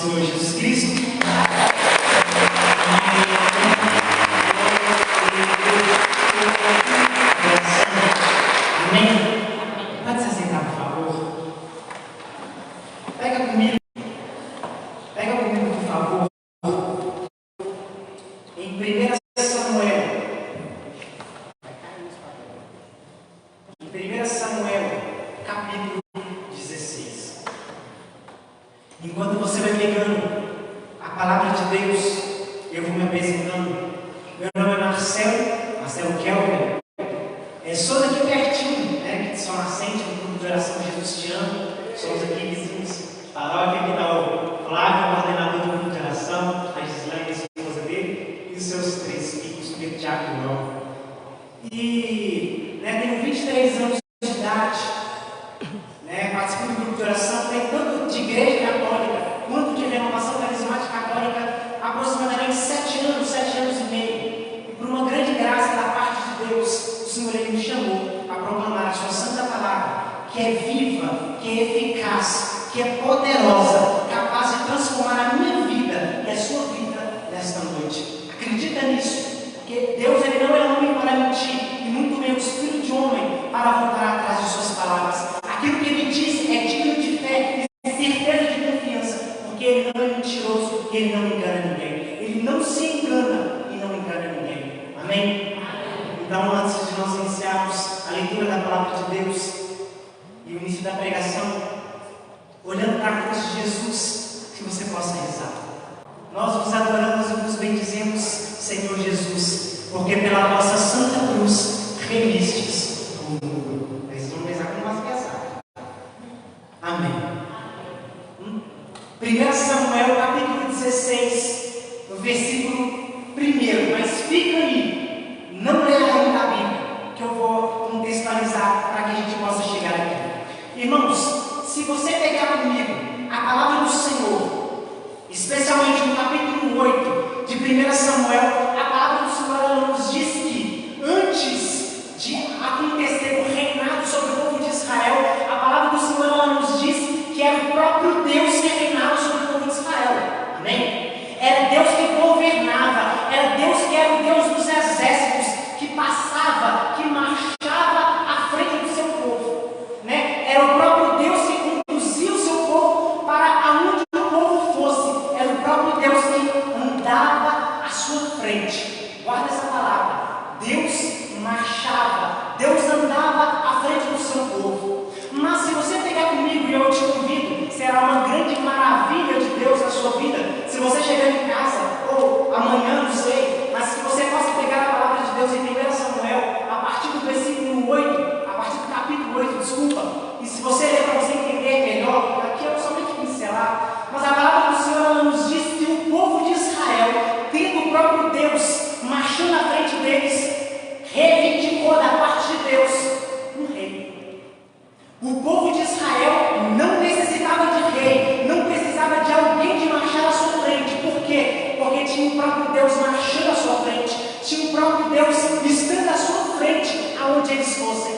Senhor Jesus Cristo. Amém? Pode se sentar, por favor. Pega comigo, por favor, em 1 Samuel. Em 1 Samuel, capítulo 16. Enquanto você vai pegando a palavra de Deus, eu vou me apresentando. Meu nome é Marcelo Kelvin. Sou daqui pertinho, né? Que São Nascente, do grupo de oração Jesus Te Ama. Somos aqui vizinhos. Aqui está o Flávio, o coordenador do grupo de oração, a Gislaine, a esposa dele, e os seus 3 filhos, o Tiago e o João. E tenho 23 anos de idade, participo do grupo de oração, tem tanto de igreja católica quanto de renovação carismática católica, aproximadamente 7 anos e meio. E por uma grande graça da parte de Deus, o Senhor ele me chamou a proclamar a sua santa palavra, que é viva, que é eficaz, que é poderosa, capaz de transformar a minha vida e a sua vida nesta noite. Acredita nisso, porque Deus ele não é homem para mentir, e muito menos filho de homem para voltar atrás de suas palavras. Aquilo que ele diz é digno de fé e certeza de confiança, porque ele não é mentiroso e ele não engana ninguém. Ele não se engana e não engana ninguém. Amém? Então, antes de nós iniciarmos a leitura da palavra de Deus e o início da pregação, olhando para a cruz de Jesus, que você possa rezar. Nós vos adoramos e vos bendizemos, Senhor Jesus, porque pela vossa santa cruz remistes o mundo. Eles vão rezar com mais pesada. Amém. 1 Samuel capítulo 16, no versículo 1. Mas fica aí, não leia ainda a Bíblia, que eu vou contextualizar para que a gente possa chegar aqui. Irmãos, se você pegar comigo a palavra do Senhor, especialmente no capítulo 8 de 1 Samuel, a palavra do Senhor ela nos diz que antes de acontecer o reinado sobre o povo de Israel, a palavra do Senhor ela nos diz que era o próprio Deus que reinava sobre o povo de Israel. Amém? Era Deus que governava, era Deus que era o Deus dos exércitos, que passava, que marchava à frente do seu povo. Era o próprio Deus que conduzia o seu povo para aonde o povo fosse. Era o próprio Deus que andava à sua frente. Guarda essa palavra. Deus marchava, Deus andava à frente do seu povo. Mas se você pegar comigo, e eu te convido, será uma grande maravilha de Deus na sua vida. Se você chegar em casa, ou amanhã, não sei, mas que você possa pegar a palavra de Deus em 1 Samuel, a partir do versículo 8, a partir do capítulo 8, desculpa. E se você ler para você entender melhor, aqui eu somente pincelar, mas a palavra do Senhor ela nos diz que o povo de Israel, tendo o próprio Deus marchando à frente deles, reivindicou da parte de Deus um rei. O povo de Israel não necessitava de rei, não precisava de alguém de marchar à sua frente. Por quê? Porque tinha o próprio Deus marchando à sua frente, tinha o próprio Deus estando à sua frente aonde eles fossem.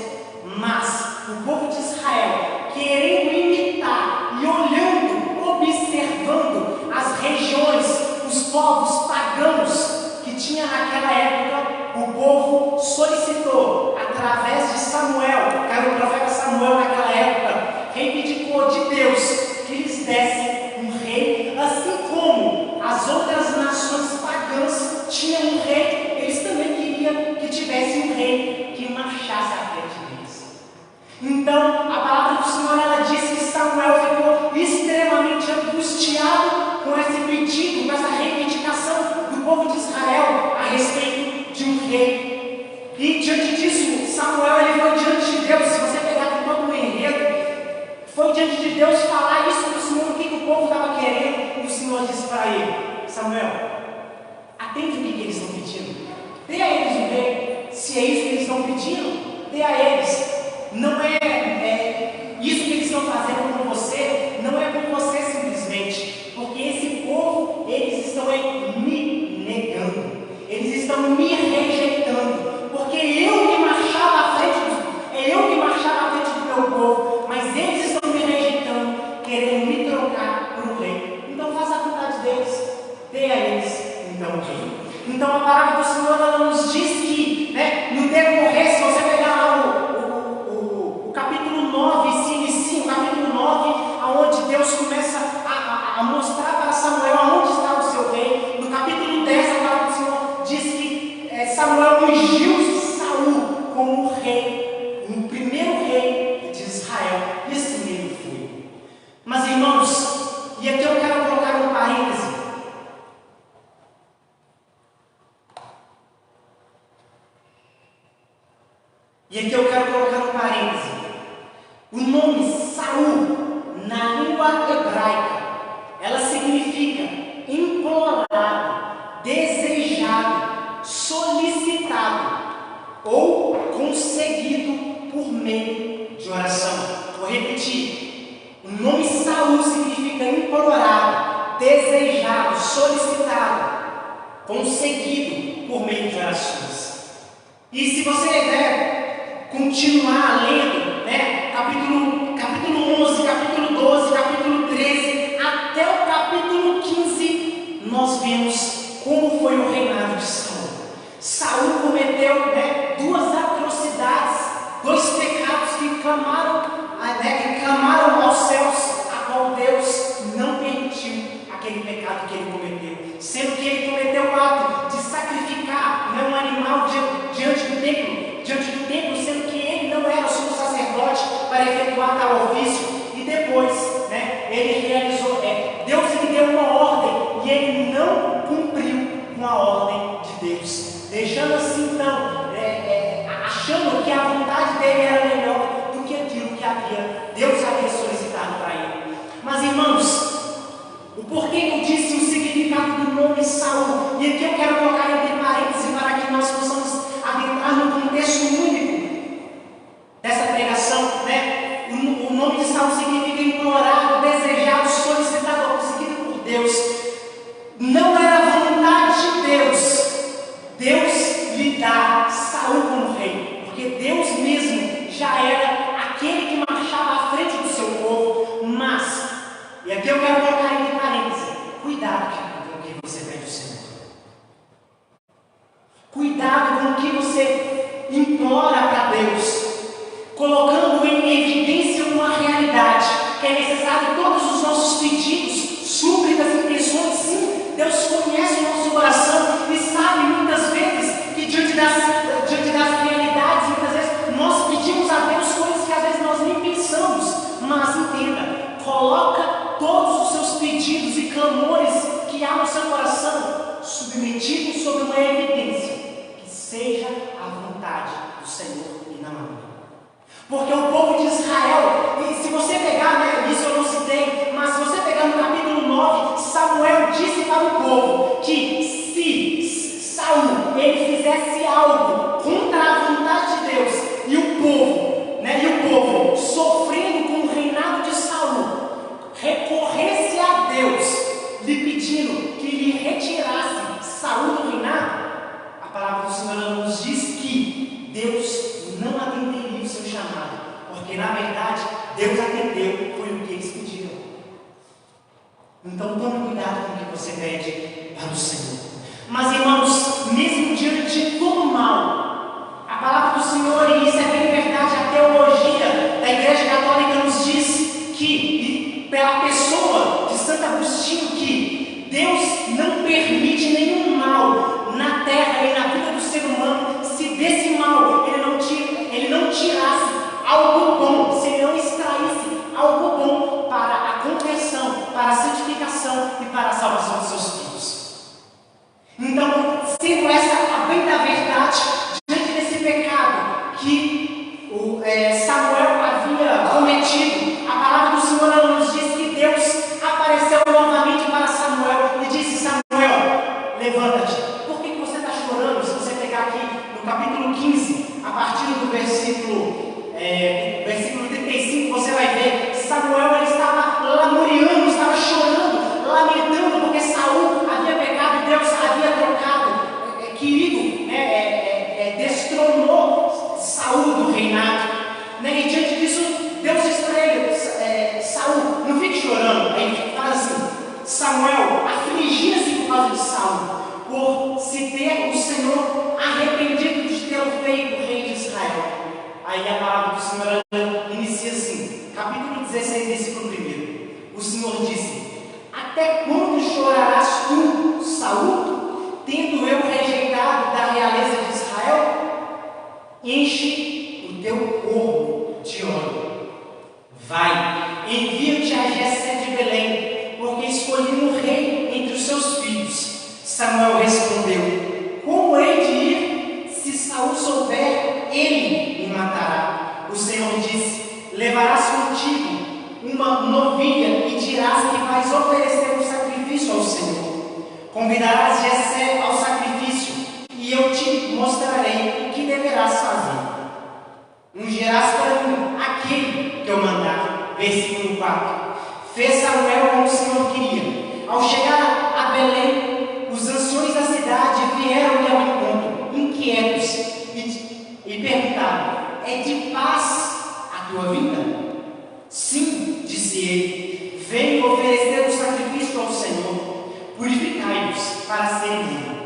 Mas o povo de Israel, querendo imitar e olhando, observando as regiões, os povos pagãos que tinha naquela época, o povo solicitou, através de Samuel, que era o profeta Samuel naquela época, reivindicou de Deus que lhes desse um rei, assim como as outras nações pagãs tinham um rei, eles também queriam que tivesse um rei que marchasse à frente deles. Então, a palavra do Senhor ela diz que Samuel ficou extremamente angustiado com esse pedido, com essa reivindicação do povo de Israel a respeito de um rei. E diante disso, Samuel ele foi diante de Deus. Se você pegar todo o enredo, foi diante de Deus falar isso para o Senhor, o que o povo estava querendo. E o Senhor disse para ele: Samuel, atende o que eles estão pedindo, dê a eles um rei. Se é isso que eles estão pedindo, dê a eles. Não é isso que eles estão fazendo com você, não é com você simplesmente, porque esse povo, eles estão me negando, eles estão me rejeitando, porque eu que marchava à frente do meu povo, mas eles estão me rejeitando, querendo me trocar por um rei. Então faça dê a eles então o rei. Então a palavra do Senhor ela nos diz que, no decorrer, se você pegar lá o capítulo 9, se inicia o capítulo 9, onde Deus começa a mostrar para Samuel aonde está o seu rei. No capítulo 10, a palavra do Senhor diz que Samuel ungiu Saul como rei, o primeiro rei de Israel, e assim ele foi. Mas irmãos, e aqui eu quero colocar um parêntese. O nome Saul, na língua hebraica, ela significa implorado, desejado, solicitado ou conseguido por meio de oração. Vou repetir. O nome Saul significa implorado, desejado, solicitado, conseguido por meio de orações. E se você continuar lendo, capítulo 11, capítulo 12, capítulo 13, até o capítulo 15, nós vemos como foi o reinado de Saul. Saul cometeu duas atrocidades, dois pecados que clamaram aos céus, a qual Deus não permitiu aquele pecado que ele cometeu, sendo que ele cometeu o ato de sacrificar um animal diante do templo, sendo que ele não era o sumo sacerdote para efetuar tal ofício. E depois, ele realizou, Deus lhe deu uma ordem e ele não cumpriu com a ordem de Deus, deixando assim então, achando que a vontade dele era melhor do que aquilo que Deus havia solicitado para ele. Mas irmãos, o porquê que eu disse o significado do nome Saul, e aqui eu quero colocar entre parênteses para que nós possamos adentrar no contexto único dessa pregação, O nome de Saul significa implorado, desejado, solicitado, conseguido por Deus. Não era a vontade de Deus lhe dá Saul como rei, porque Deus mesmo já era aquele que marchava à frente do seu povo. Mas, e aqui eu quero colocar entre parênteses, cuidado com o que você pede ao Senhor. Cuidado com o que você implora para Deus, colocando em evidência uma realidade, que é necessário todos os nossos pedidos, súplicas e intenções. Sim, Deus conhece o nosso coração e sabe muitas vezes que diante das realidades, muitas vezes nós pedimos a Deus coisas que às vezes nós nem pensamos. Mas entenda, coloca todos os seus pedidos e clamores que há no seu coração submetidos sobre uma evidência, que seja a vontade do Senhor e não a minha. Porque o povo de Israel, e se você pegar, isso eu não citei, mas se você pegar no capítulo 9, Samuel disse para o povo que se Saul ele fizesse algo contra a vontade de Deus, e o povo sofrendo com o reinado de Saul, recorresse a Deus, lhe pedindo que lhe retirasse Saul do reinado, a palavra do Senhor nos diz que Deus não atenderia o seu chamado, porque na verdade Deus atendeu, foi o que eles pediram. Então tome cuidado com o que você pede para o Senhor. Mas irmãos, mesmo diante de todo o mal, a palavra do Senhor, e isso é bem verdade, a teologia da Igreja Católica nos diz que, pela pessoa de Santo Agostinho, que Deus não permite nenhum mal na terra e na vida do ser humano, se desse mal ele não tirasse algo bom, se ele não extraísse algo bom para a conversão, para a santificação e para a salvação dos seus filhos. Então, sendo essa a bem da verdade, diante desse pecado que Samuel havia cometido, a palavra do Senhor nos diz que Deus apareceu novamente para Samuel e disse: Samuel, levanta-te. Por que você está chorando? Se você pegar aqui no capítulo 15, a partir do versículo 35, você vai ver Samuel ele estava lamuriando, estava chorando, lamentando, porque Saul havia pecado e Deus havia trocado, destronou Saul do reinado. E diante disso, Deus disse para ele: Saul, não fique chorando. Aí ele fala assim: Samuel, afligia-se por causa de Samuel respondeu: como hei de ir? Se Saul souber, ele me matará. O Senhor disse: levarás contigo uma novilha e dirás que vais oferecer um sacrifício ao Senhor. Convidarás Jessé ao sacrifício e eu te mostrarei o que deverás fazer. Ungirás para mim aquele que eu mandar. Versículo 4. Fez Samuel como o Senhor queria. Ao chegar a Belém, os anciões da cidade vieram-lhe ao encontro, inquietos, e perguntaram: é de paz a tua vinda? Sim, disse ele, venho oferecer um sacrifício ao Senhor. Purificai-os para serem meu.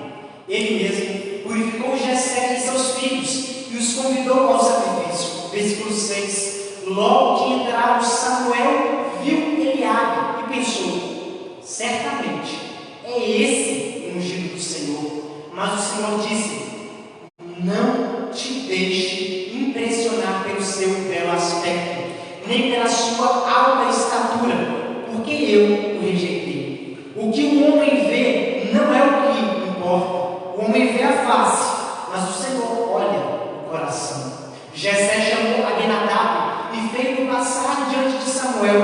Ele mesmo purificou Jessé e seus filhos e os convidou ao sacrifício. Versículo 6. Logo que entraram, Samuel viu Eliabe e pensou: certamente é esse o ungido do Senhor. Mas o Senhor disse: não te deixe impressionar pelo seu belo aspecto, nem pela sua alta estatura, porque eu o rejeitei. O que o homem vê não é o que importa. O homem vê a face, mas o Senhor olha o coração. Jessé chamou Abinadab e fez-o passar diante de Samuel.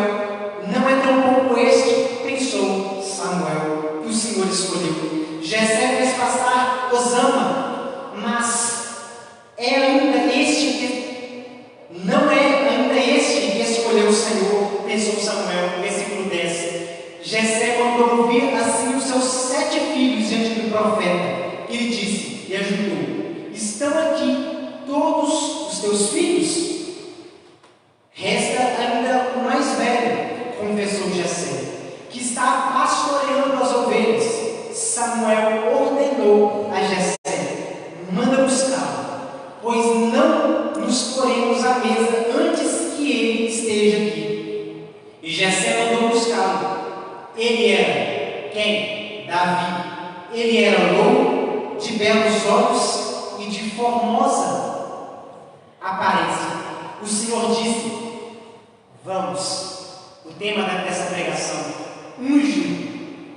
Não é tampouco este, pensou Samuel, que o Senhor escolheu. Jessé fez passar Osama, mas não é ainda este que escolheu o Senhor, pensou Samuel. Versículo 10. Jessé mandou ouvir assim os seus 7 filhos diante do profeta. Ele disse e ajudou: estão aqui todos os teus filhos? Resta ainda o mais velho, confessou Jessé, que está pastoreando as ovelhas. Samuel ordenou a Jessé: manda buscá-lo, pois não nos poremos à mesa antes que ele esteja aqui. E Jessé mandou buscá-lo. Ele era quem? Davi. Ele era louro, de belos olhos e de formosa aparência. O Senhor disse: vamos. O tema dessa pregação: ungido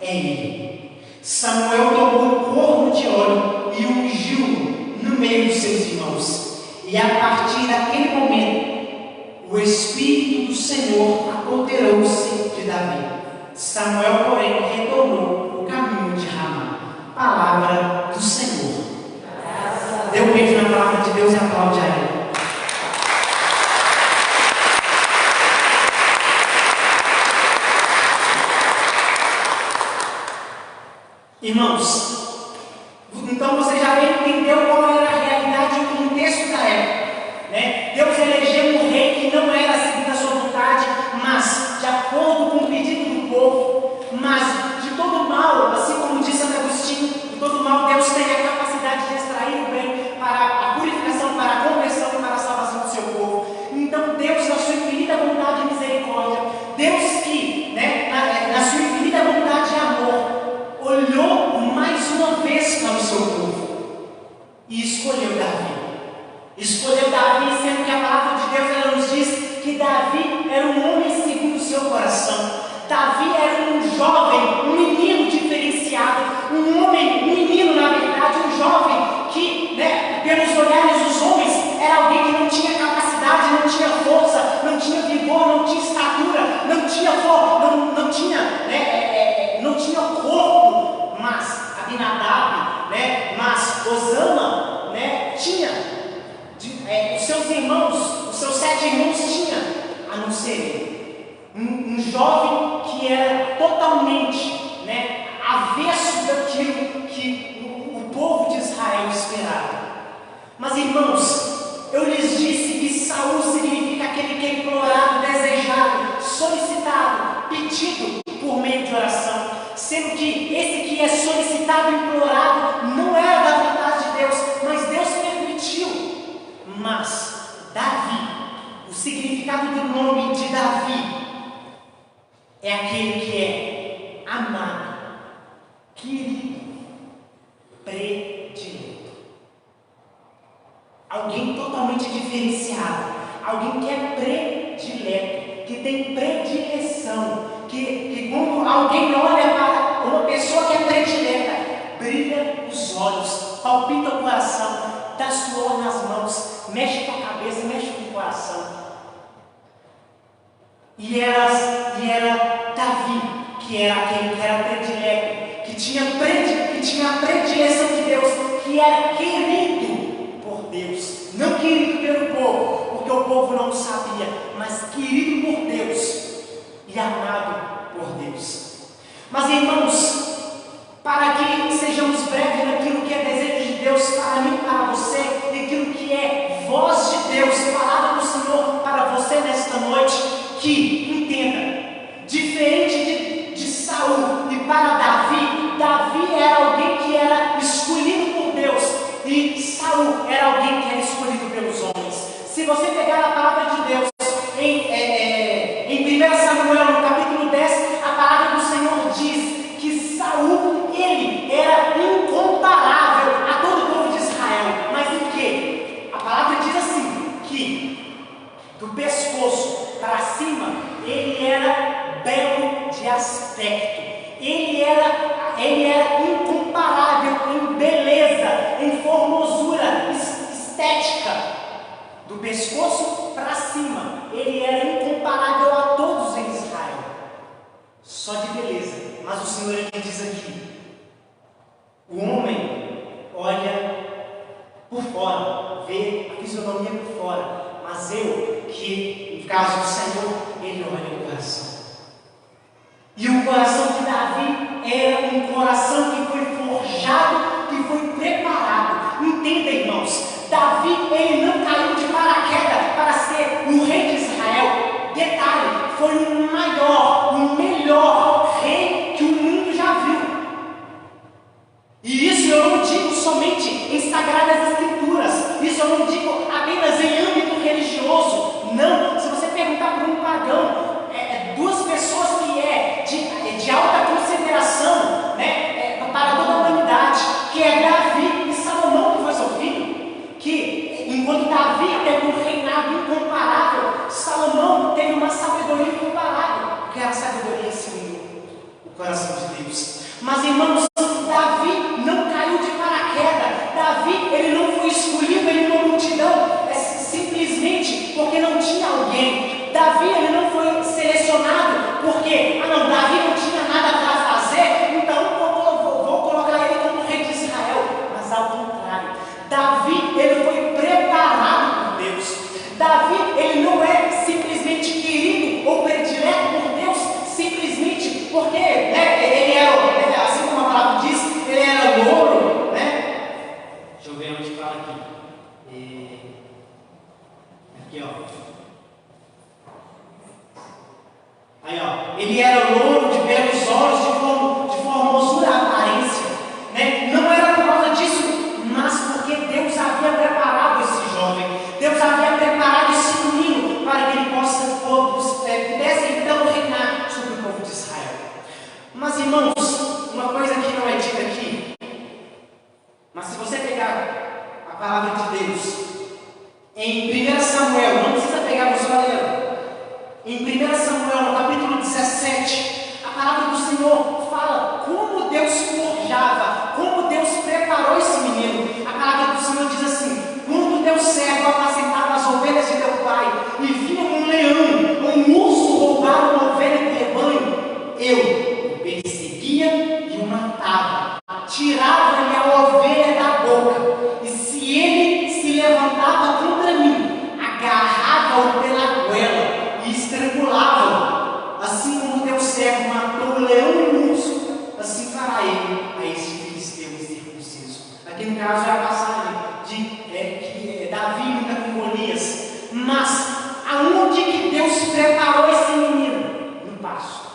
é ele. Samuel tomou o corno de óleo e ungiu-o no meio dos seus irmãos. E a partir daquele momento, o Espírito do Senhor apoderou-se de Davi. Samuel, porém, retornou o caminho de Ramá. Palavra do Senhor. Dê um beijo na palavra de Deus e aplaude a ele. Irmãos, então você já entendeu qual era a realidade e o contexto da época, né? Deus elegeu um rei que não era segundo a sua vontade, mas de acordo com o pedido do povo. Mas de todo mal, assim como disse Santo Agostinho, de todo mal Deus tem a capacidade de extrair o bem para a purificação, para a conversão e para a salvação do seu povo. Então Deus, na sua infinita bondade e misericórdia, Deus que, na sua infinita bondade e amor, olhou mais uma vez para o seu povo e escolheu Davi. Escolheu Davi, sendo que a palavra de Deus ela nos diz que Davi era um homem segundo o seu coração. Davi era um jovem, um menino diferenciado, um menino na verdade, um jovem que, pelos olhares dos homens, era alguém que não tinha capacidade, não tinha força, não tinha vigor, não tinha estatura, não tinha corpo, mas Abinadab, mas Osama, tinha, os seus irmãos, os seus 7 irmãos tinham, a não ser ele. Um jovem que era totalmente avesso daquilo que o povo de Israel esperava. Mas irmãos, eu lhes disse que Saul significa aquele que é implorado, desejado, solicitado, pedido por meio de oração, sendo que esse que é solicitado e implorado não era da vontade de Deus, mas Deus permitiu. Mas Davi, o significado do nome de Davi é aquele que é amado, querido, predileto. Alguém totalmente diferenciado, alguém que é predileto, que tem predileção, que quando alguém olha para uma pessoa que é predileta, brilha palpita o coração, dá suor nas mãos, mexe com a cabeça, mexe com o coração. E era Davi, que era aquele que era predileto, que tinha a predileção de Deus, que era querido por Deus, não querido pelo povo, porque o povo não sabia, mas querido por Deus e amado por Deus. Mas, irmãos, para que sejamos breves naquilo que é desejo de Deus para mim, para você, e aquilo que é voz de Deus, palavra do Senhor para você nesta noite, que entenda, diferente de Saul e para Davi era alguém que era escolhido por Deus, e Saul era alguém que era escolhido pelos homens. Se você pegar a palavra de Deus em 1 Samuel, no capítulo 10, a palavra do Senhor diz que Saul, ele era incomparável a todo o povo de Israel. Mas em quê? A palavra diz assim, que do pescoço para cima, ele era belo de aspecto. Ele era incomparável em beleza, em formosura estética. Do pescoço para cima, ele era incomparável a todos em Israel. Só de beleza. Mas o Senhor ele diz aqui: o homem olha por fora, vê a fisionomia por fora, mas eu, que no caso do Senhor, ele olha o coração. E o coração de Davi era um coração que foi forjado, que foi preparado. Entenda, irmãos, Davi ele não caiu de paraquedas para ser o rei de Israel. Detalhe, foi o maior, o melhor rei que o mundo já viu. E isso eu não digo somente em Sagradas Escrituras, isso eu não digo apenas em âmbito religioso. Não, se você perguntar para um pagão, duas pessoas que de alta consideração, para toda a humanidade, que é Davi e Salomão, que foi seu filho, que enquanto Davi teve um reinado incomparável, Salomão teve uma sabedoria incomparável, que era a sabedoria segundo o coração de Deus. Mas, irmãos, Davi não caiu de paraquedas. Davi, ele não foi escolhido em uma multidão simplesmente porque não tinha alguém. Davi, ele não foi selecionado porque, Davi não tinha nada para fazer, então vou colocar ele como rei de Israel. Mas ao contrário, Davi, ele foi preparado por Deus. Davi, ele não é simplesmente querido ou predileto por Deus, simplesmente porque ele era, assim como a palavra diz, ele era louro, Deixa eu ver onde fala aqui. Aqui, Aí, ele era louro, de belos olhos, de formosura aparência, Não era por causa disso, mas porque Deus havia preparado esse jovem, Deus havia preparado esse menino para que ele pudesse então reinar sobre o povo de Israel. Mas, irmãos, uma coisa que não é dita aqui, mas se você pegar a palavra de Deus em 1 Samuel, não precisa pegar você olhando. Em 1 Samuel, no capítulo 17, a palavra do Senhor fala como Deus forjava, como Deus preparou esse menino. A palavra do Senhor diz assim: quando teu servo apacentava as ovelhas de teu pai, e vinha um leão, um urso roubar uma ovelha do rebanho, eu o perseguia e o matava, tirava-lhe a ovelha da boca, e se ele se levantava contra mim, agarrava-o pela goela e estrangulava-o. Assim como teu servo matou o leão e o urso, assim fará ele a este filisteu incircunciso. Aqui no caso é a passagem de Davi luta com Golias. Mas aonde que Deus preparou esse menino? No pasto.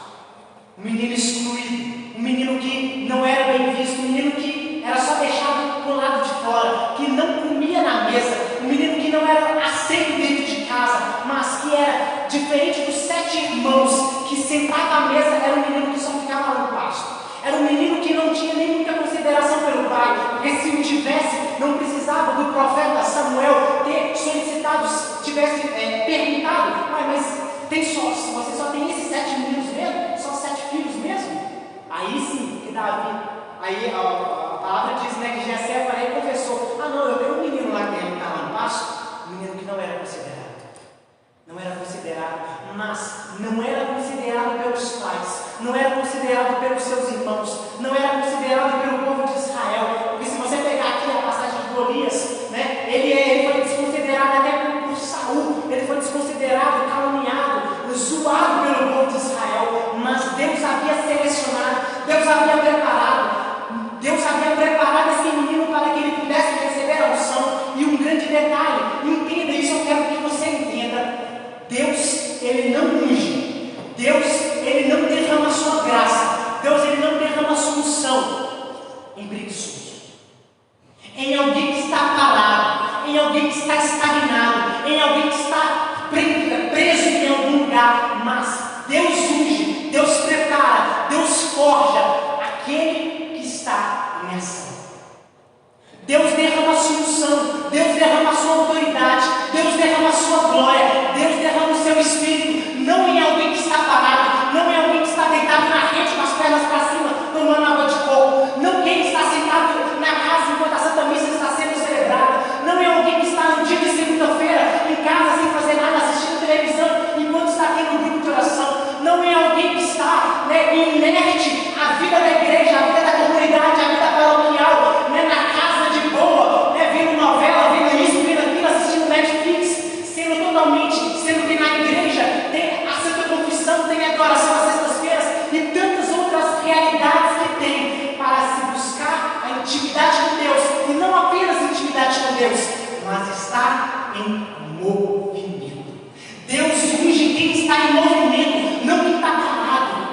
Um menino excluído, um menino que não era bem visto, um menino que era só deixado do lado de fora, que não comia na mesa, um menino que não era aceito dentro de casa, mas que era diferente dos 7 irmãos que sentavam à mesa. Era um menino que só ficava lá no pasto. Era um menino que não tinha nem muita consideração pelo pai, porque se o tivesse, não precisava do profeta Samuel ter solicitado, tivesse perguntado: mas você só tem esses 7 meninos mesmo? Só 7 filhos mesmo? Aí sim, que Davi, aí a palavra diz que Jessé, para ele, preguiçoso, em alguém que está parado, em alguém que está estagnado, em alguém que está preso em algum lugar. Mas Deus unge, Deus prepara, Deus forja aquele que está em ação. Deus derrama a sua unção, Deus derrama a sua autoridade, Deus derrama a sua glória, Deus derrama o seu Espírito, não em alguém que está parado, não em alguém que está deitado na rede com as pernas para cima, tomando água de coco, não quem está sentado na casa enquanto a Santa Missa está sendo celebrada, não é alguém que está no dia de segunda-feira em casa sem fazer nada, assistindo televisão, enquanto está tendo um grupo de oração, não é alguém que está inerte à vida da igreja, à vida da comunidade, à vida paroquial, na casa de boa, vendo novela, vendo isso, vendo aquilo, assistindo Netflix, sendo que na igreja tem a Santa Confissão, tem a adoração às sextas-feiras e tantas outras realidades que tem para se buscar a intimidade com Deus, e não apenas intimidade com Deus, mas estar em movimento. Deus unge quem está em movimento, não quem está parado.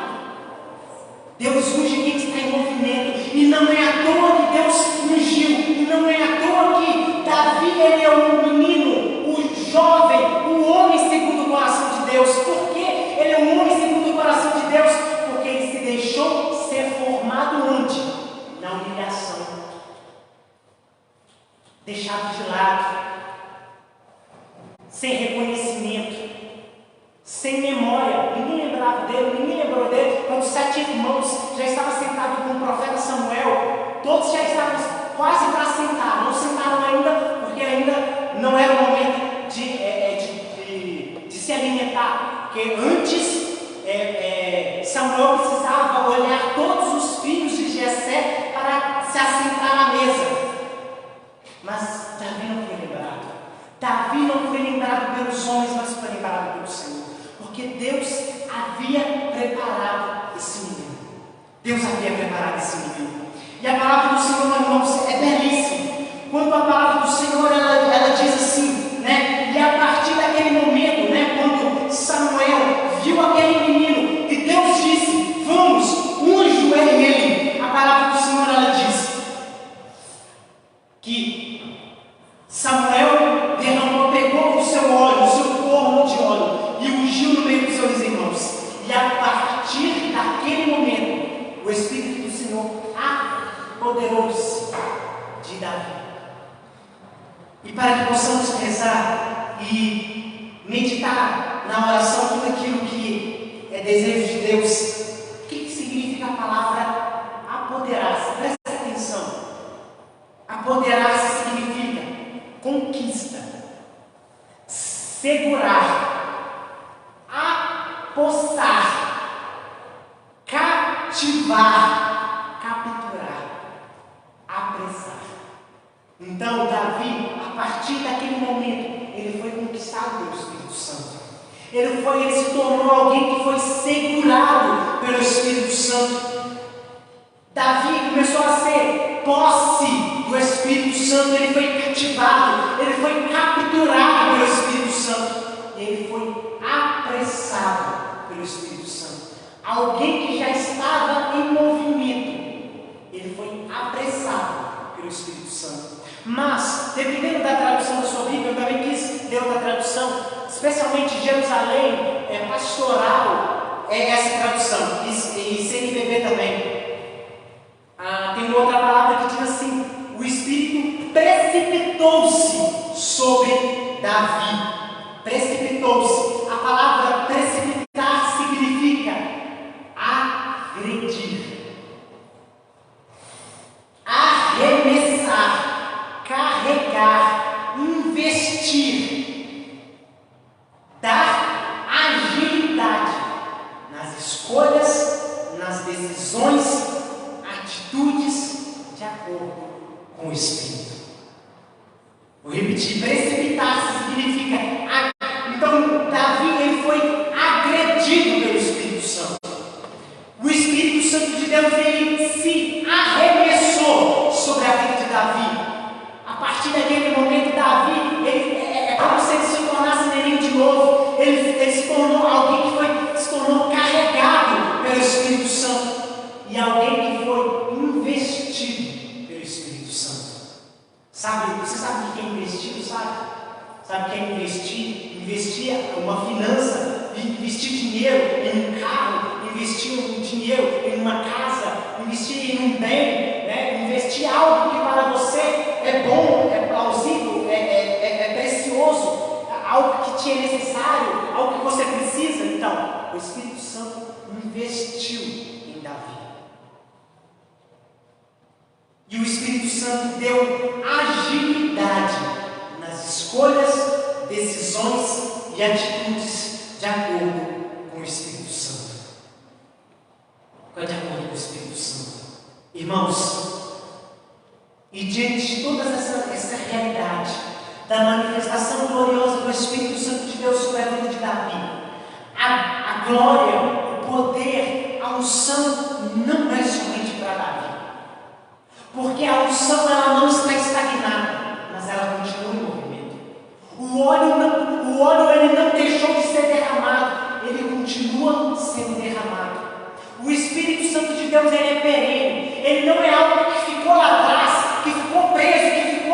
Deus unge quem está em movimento, e não é à toa que Deus ungiu, e não é à toa que Davi ele é o menino, o jovem, o homem segundo o coração de Deus. Por que ele é um homem segundo o coração de Deus? Porque ele se deixou ser formado onde? Na humilhação, deixado de lado, sem reconhecimento, sem memória. Ninguém lembrava dele, ninguém lembrou dele. Quando os 7 irmãos já estavam sentados com o profeta Samuel, todos já estavam quase para sentar, não sentaram ainda, porque ainda não era o momento de se alimentar, porque antes Samuel precisava olhar todos os filhos de Jessé para se assentar à mesa. Mas Davi não foi lembrado. Davi não foi lembrado pelos homens, mas foi lembrado pelo Senhor, porque Deus havia preparado esse menino. Deus havia preparado esse menino. E a palavra do Senhor, irmãos, é belíssima. Quando a palavra do Senhor ela diz assim, e a partir daquele momento, quando Samuel viu aquele menino e Deus disse: vamos, unge ele. A palavra do Senhor ela diz que Samuel pegou o seu óleo, o seu corno de óleo e ungiu no meio dos seus irmãos. E a partir daquele momento, o Espírito do Senhor apoderou-se de Davi. E para que possamos rezar e meditar na oração tudo aquilo que é desejo de Deus, o que significa a palavra apoderar-se? Presta atenção. Apoderar-se significa conquista, segurar, apossar, cativar, capturar, apressar. Então Davi, a partir daquele momento, ele foi conquistado pelo Espírito Santo. Ele se tornou alguém que foi segurado pelo Espírito Santo. Davi começou a ser posse do Espírito Santo, ele foi cativado, ele foi capturado pelo Espírito Santo, ele foi apressado pelo Espírito Santo. Alguém que já estava em movimento, ele foi apressado pelo Espírito Santo. Mas, dependendo da tradução da sua Bíblia, eu também quis ler outra tradução, especialmente Jerusalém, pastoral, essa tradução, e CNBB também. Tem outra palavra que diz assim: o Espírito precipitou-se sobre Davi. Precipitou-se. A palavra precipitar significa agredir, arremessar, carregar, investir, dar agilidade nas escolhas, nas decisões, atitudes de acordo com o Espírito. Vou repetir: precipitar-se significa. Então, Davi ele foi agredido pelo Espírito Santo. O Espírito Santo de Deus ele se arremessou sobre a vida de Davi. A partir daquele momento, Davi é como se ele se tornasse neném de novo. Ele se tornou alguém que se tornou carregado pelo Espírito Santo e alguém que foi investido pelo Sabe, você sabe o que é investir, sabe? Sabe o que é investir? Investir é uma finança, investir dinheiro em um carro, investir um dinheiro em uma casa, investir em um bem, né? Investir algo que para você é bom, é plausível, é precioso, algo que te é necessário, algo que você precisa. Então, o Espírito Santo investiu em Davi. E o Espírito Santo deu agilidade nas escolhas, decisões e atitudes de acordo com o Espírito Santo. De acordo com o Espírito Santo. Irmãos, e diante de toda essa realidade, da manifestação gloriosa do Espírito Santo de Deus sobre a vida de Davi, a glória, o poder, a unção não é somente para Davi. Porque a unção ela não está estagnada, mas ela continua em movimento. O óleo ele não deixou de ser derramado, ele continua sendo derramado. O Espírito Santo de Deus ele é perene, ele não é algo que ficou lá atrás, que ficou preso, que ficou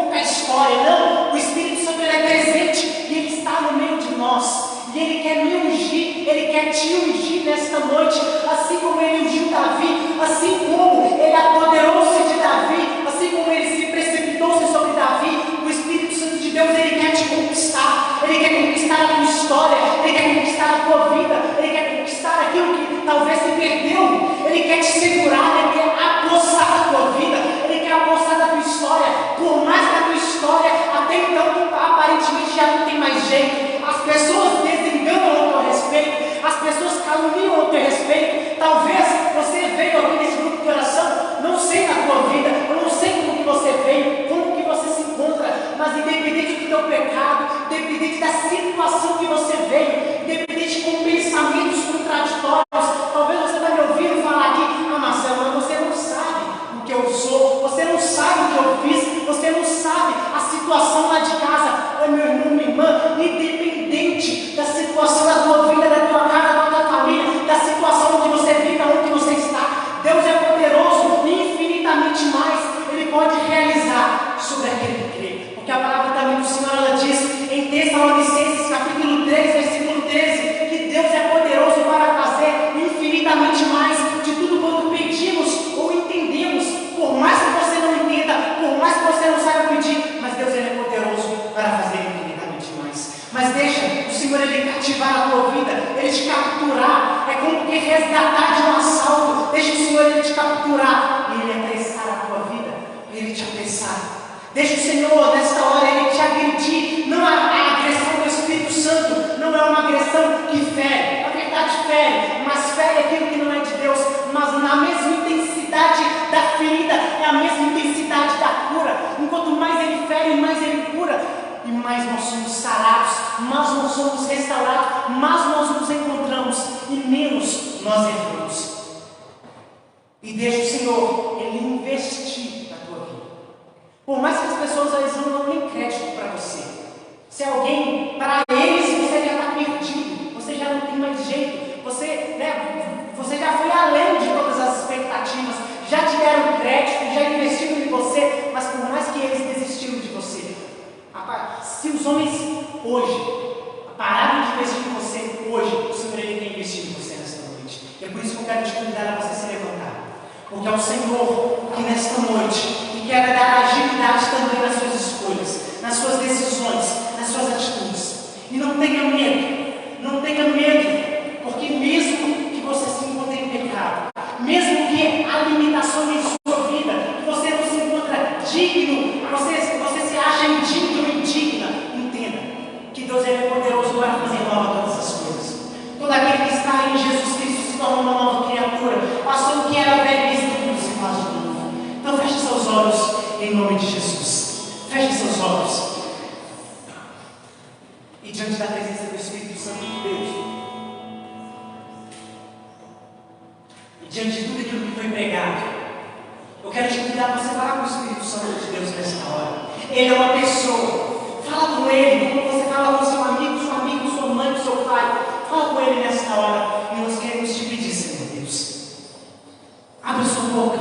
com a história. Não, o Espírito Santo ele é presente e ele está no meio de nós. E ele quer me ungir, ele quer te ungir nesta noite, assim como ele ungiu Davi, assim como ele apoderou-se de Davi, assim como ele se precipitou-se sobre Davi. O Espírito Santo de Deus, ele quer te conquistar, ele quer conquistar a tua história, ele quer conquistar a tua vida, ele quer conquistar aquilo que talvez se perdeu, ele quer te segurar, ele quer apossar a tua vida, ele quer apossar da tua história, por mais que a tua história até então aparentemente já não tem mais jeito. As pessoas desenganam ao teu respeito, as pessoas caluniam ao teu respeito. Talvez você veio aqui nesse grupo de oração, não sei na tua vida, eu não sei como que você veio, como que você se encontra, mas independente do teu pecado, independente da situação que você veio, independente com pensamentos contraditórios, talvez você está me ouvindo falar aqui: ah, Marcelo, mas você não sabe o que eu sou, você não sabe o que eu fiz, você não sabe a situação lá de casa. Meu irmão, minha irmã, independente da situação da tua vida, da tua casa, da tua família, da situação onde você vive, onde você está, Deus é poderoso e infinitamente mais Ele pode realizar sobre aquele que crê. Porque a palavra também do Senhor, ela diz em Tessalonicenses capítulo 3, versículo 13, que Deus é poderoso para fazer infinitamente mais de tudo quanto pedimos ou entendemos. Por mais que você não entenda, por mais que você não saiba pedir, mas Deus ele é poderoso para fazer infinitamente mais. Mas deixa o Senhor ele cativar a tua vida, ele te capturar. É como que resgatar de um assalto. Deixa o Senhor ele te capturar e ele apressar a tua vida, ele te apressar. Deixa o Senhor nesta hora ele te agredir. Não a agressão do Espírito Santo não é uma agressão que fere, na verdade fere, mas fere aquilo que não é de Deus. Mas na mesma intensidade da ferida é a mesma intensidade da cura. Enquanto mais ele fere, mais ele cura, e mais nós somos sarados, mais nós somos restaurados, mais nós nos encontramos e menos nós erramos. E deixa o Senhor ele investir na tua vida. Por mais que as pessoas às vezes não deem crédito para você, se alguém, para eles você já está perdido, você já não tem mais jeito, você já foi além de todas as expectativas, já te deram crédito, já investiram em você, mas por mais que eles desistiram de você, se os homens hoje pararam de investir em você, hoje o Senhor ele quer investir em você nesta noite. E é por isso que eu quero te convidar a você se levantar, porque é o Senhor que nesta noite e quer dar agilidade também nas suas escolhas, nas suas decisões, nas suas atitudes. E não tenha medo, porque mesmo que você se encontre em pecado, mesmo que há limitações em sua vida, que você não se encontra digno, você se acha indigno ou indigna, entenda que Deus é poderoso para fazer nova todas as coisas. Todo aquele que está em Jesus Cristo se torna uma nova criatura. Passou o que era velho e tudo se faz de novo. Então feche seus olhos em nome de Jesus. Feche seus olhos. E diante da presença do Espírito Santo de Deus, e diante de tudo aquilo que foi pregado, eu quero te convidar para você falar com o Espírito Santo de Deus nesta hora. Ele é uma pessoa. Fala com ele, como você fala com seu amigo, sua mãe, seu pai. Fala com ele nesta hora. E nós queremos te pedir, Senhor Deus, abre sua boca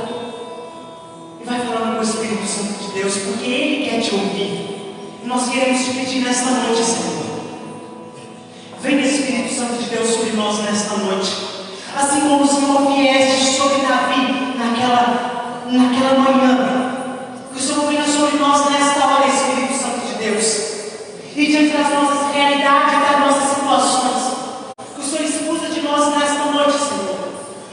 e vai falando o Espírito Santo de Deus, porque Ele quer te ouvir. E nós queremos te pedir nesta noite, Senhor. Venha, Espírito Santo de Deus, sobre nós nesta noite. Assim como o Senhor vieste sobre Davi naquela manhã. Que o Senhor venha sobre nós nesta hora, Espírito Santo de Deus. E diante das nossas realidades, das nossas situações, que o Senhor expulsa de nós nesta noite, Senhor,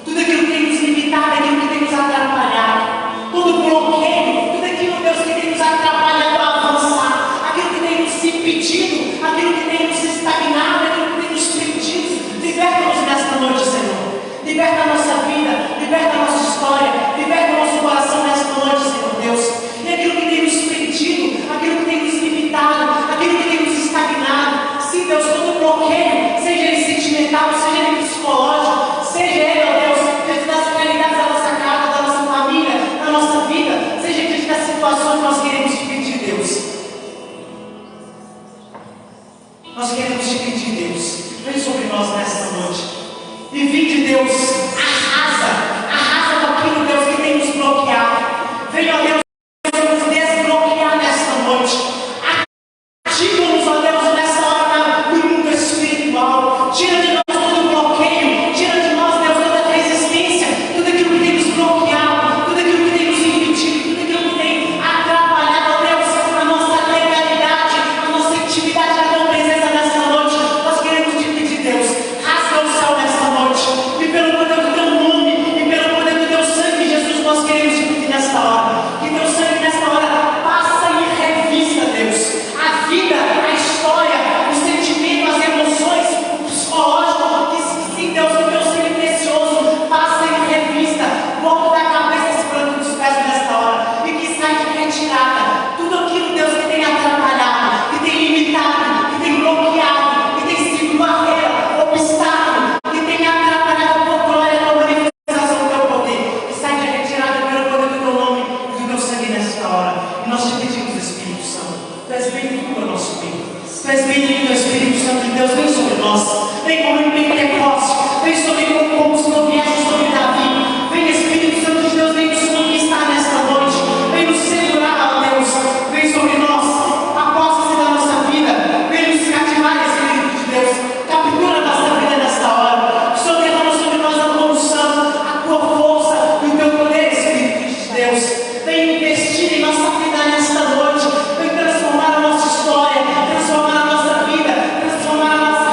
tudo aquilo que tem nos limitado, aquilo que tem nos atrapalhado, todo bloqueio, tudo aquilo, Deus, que tem nos atrapalhado a avançar, aquilo que tem nos impedido, aquilo que tem nos estagnado, aquilo que tem nos pedido, liberta-nos nesta noite, Senhor. Liberta a nossa vida, liberta a nossa história, liberta o nosso coração nesta noite, Senhor Deus. E aquilo que tem nos pedido, aquilo que tem nos limitado, aquilo que tem nos estagnado, sim, Deus, todo bloqueio, seja ele sentimental, seja ele psicológico, seja ele, ó Deus, diante das realidades da nossa casa, da nossa família, da nossa vida, seja diante das situações que nós queremos te pedir, Deus. Nós queremos te pedir, Deus, vem sobre nós nesta noite. E vinde, Deus, arrasa com aquilo, Deus, que tem nos bloqueado. Venha, ó Deus, nos desbloquear nesta noite. Ativa-nos, ó Deus, nessa hora no mundo espiritual. Tira de nós todo bloqueio, tira de nós, Deus, toda resistência, tudo aquilo que tem nos bloqueado, tudo aquilo que tem nos impedido, tudo aquilo que tem atrapalhado, ó Deus, a nossa legalidade, a nossa intimidade, a tua presença nesta noite. Nós queremos te pedir, Deus, rasga o céu nesta noite, e pelo poder do teu nome, e pelo poder do teu sangue, Jesus, nós queremos te pedir nesta hora, que teu sangue nesta hora passa e revista, Deus, a vida, a história, o sentimento, as emoções, o psicológico, que sim, Deus, o teu sangue precioso passa e revista, volta da cabeça, esse plano dos pés nesta hora, e que sai de retirada tudo aquilo, Deus, que tem atrapalhado, que tem limitado, que tem bloqueado, que tem sido barreira, obstáculo, que tem atrapalhado a tua glória, a tua manifestação do teu poder, que sai de retirada pelo poder do teu nome e do teu sangue nesta hora. E nós te pedimos, Espírito Santo, tu és bem-vindo ao nosso meio, tu és bem-vindo, Espírito Santo de Deus, vem sobre nós, vem como em Pentecostes, vem sobre como o Senhor vieste sobre Davi, vem, Espírito Santo de Deus, vem nos conquistar nesta noite, vem nos segurar, ó Deus, vem sobre nós, aposta-se da nossa vida, vem nos cativar, Espírito de Deus, captura nossa vida nesta hora, o Senhor derrama sobre nós a tua unção, a tua força e o teu poder, Espírito de Deus, vem investir em nossa vida nesta noite, vem transformar a nossa história, transformar a nossa vida, transformar a nossa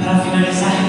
para finalizar,